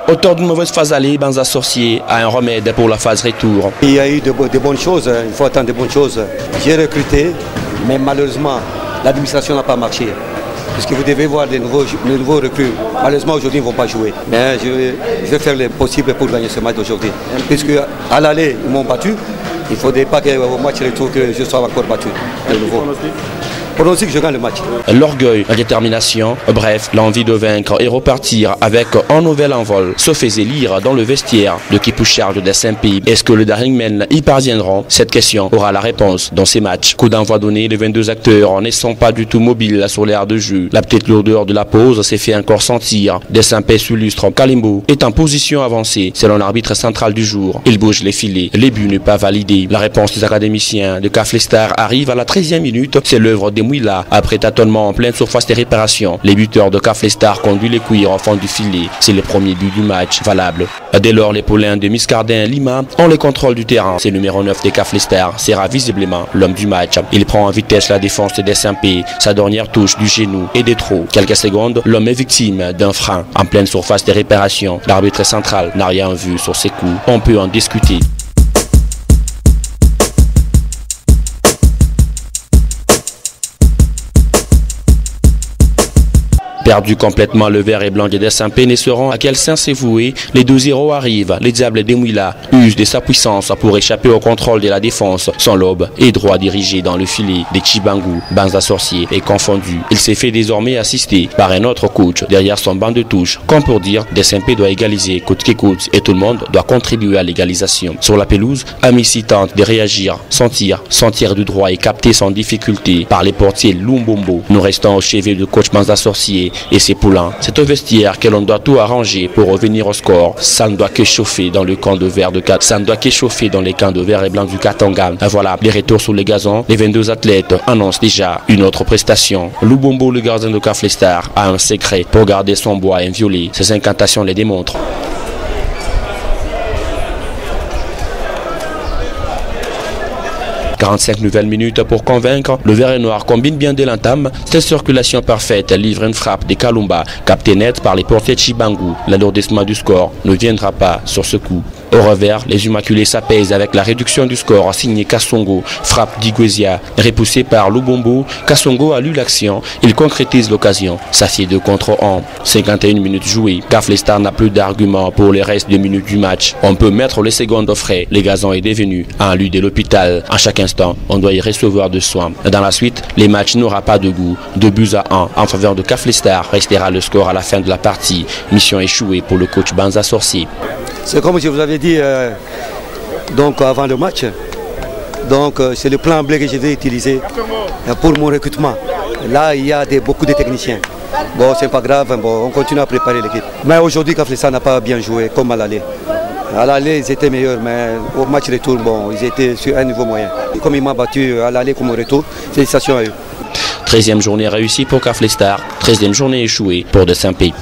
Auteur d'une mauvaise phase aller, Banza Sorcier a un remède pour la phase retour. Il y a eu de bonnes choses, il faut attendre de bonnes choses. J'ai recruté, mais malheureusement, l'administration n'a pas marché. Puisque vous devez voir les nouveaux recrues. Malheureusement, aujourd'hui, ils ne vont pas jouer. Mais je vais faire le possible pour gagner ce match d'aujourd'hui. Puisque à l'aller, ils m'ont battu. Il ne faudrait pas qu'au match retour que je sois encore battu de nouveau. Pronostic que je gagne le match. L'orgueil, la détermination, bref, l'envie de vaincre et repartir avec un nouvel envol se faisait lire dans le vestiaire de Kipoucharge de Saint-Pays. Est-ce que le Daringmen y parviendront? Cette question aura la réponse dans ces matchs. Coup d'envoi donné, les 22 acteurs ne sont pas du tout mobiles sur l'aire de jeu. La petite lourdeur de la pause s'est fait encore sentir. Des Saint-Pays s'illustrent. Kalimbo est en position avancée selon l'arbitre central du jour. Il bouge les filets. Les buts n'est pas validé. La réponse des académiciens de Kaflestar arrive à la 13e minute. C'est l'œuvre des Mouila. Après tâtonnement en pleine surface de réparation, les buteurs de Kaflestar conduisent les cuirs au fond du filet. C'est le premier but du match valable. Dès lors, les poulains de Miscardin Lima ont le contrôle du terrain. C'est le numéro 9 de Kaflestar sera visiblement l'homme du match. Il prend en vitesse la défense des Saint-Pays. Sa dernière touche du genou et des trous. Quelques secondes, l'homme est victime d'un frein en pleine surface de réparation. L'arbitre central n'a rien vu sur ses coups. On peut en discuter. Perdu complètement, le vert et blanc des Saint-Pays ne sauront à quel sens c'est voué. Les 2-0 arrivent. Les diables des Mouila usent de sa puissance pour échapper au contrôle de la défense. Son lobe est droit dirigé dans le filet des Chibangu. Banza Sorcier est confondu. Il s'est fait désormais assister par un autre coach derrière son banc de touche. Comme pour dire, des Saint-Pays doit égaliser coûte que coûte et tout le monde doit contribuer à l'égalisation. Sur la pelouse, Amici tente de réagir, sentir du droit et capter son difficulté par les portiers Lumbombo. Nous restons au chevet du coach Banza Sorcier et ses poulains. C'est au vestiaire que l'on doit tout arranger pour revenir au score. Ça ne doit que chauffer dans le camp de vert de Kat. Ça ne doit que chauffer dans les camps de vert et blanc du Katanga. Voilà, les retours sur les gazons. Les 22 athlètes annoncent déjà une autre prestation. Lubombo, le gardien de Kaflestar, a un secret pour garder son bois inviolé. Ses incantations les démontrent. 45 nouvelles minutes pour convaincre. Le vert et noir combine bien dès l'entame. Cette circulation parfaite livre une frappe de Kalumba, captée net par les portiers Chibangu. L'alourdissement du score ne viendra pas sur ce coup. Au revers, les Immaculés s'apaisent avec la réduction du score signé Kassongo. Frappe d'Iguezia, repoussée par Lubombo. Kassongo a lu l'action. Il concrétise l'occasion. Ça fait 2 contre 1. 51 minutes jouées. Kaflestar n'a plus d'arguments pour les restes des minutes du match. On peut mettre les secondes au frais. Le gazon est devenu un lieu de l'hôpital. À chaque instant, on doit y recevoir de soins. Dans la suite, les matchs n'aura pas de goût. 2-1 en faveur de Kaflestar. Restera le score à la fin de la partie. Mission échouée pour le coach Banza Sorcier. C'est comme je vous avais dit donc avant le match. Donc c'est le plan bleu que je vais utiliser pour mon recrutement. Là, il y a beaucoup de techniciens. Bon, c'est pas grave, bon, on continue à préparer l'équipe. Mais aujourd'hui, Kaflestar n'a pas bien joué comme à l'aller. À l'aller, ils étaient meilleurs, mais au match retour, bon, ils étaient sur un niveau moyen. Comme ils m'ont battu à l'aller comme au retour, félicitations à eux. 13e journée réussie pour Kaflestar, 13e journée échouée pour de Saint-Pays.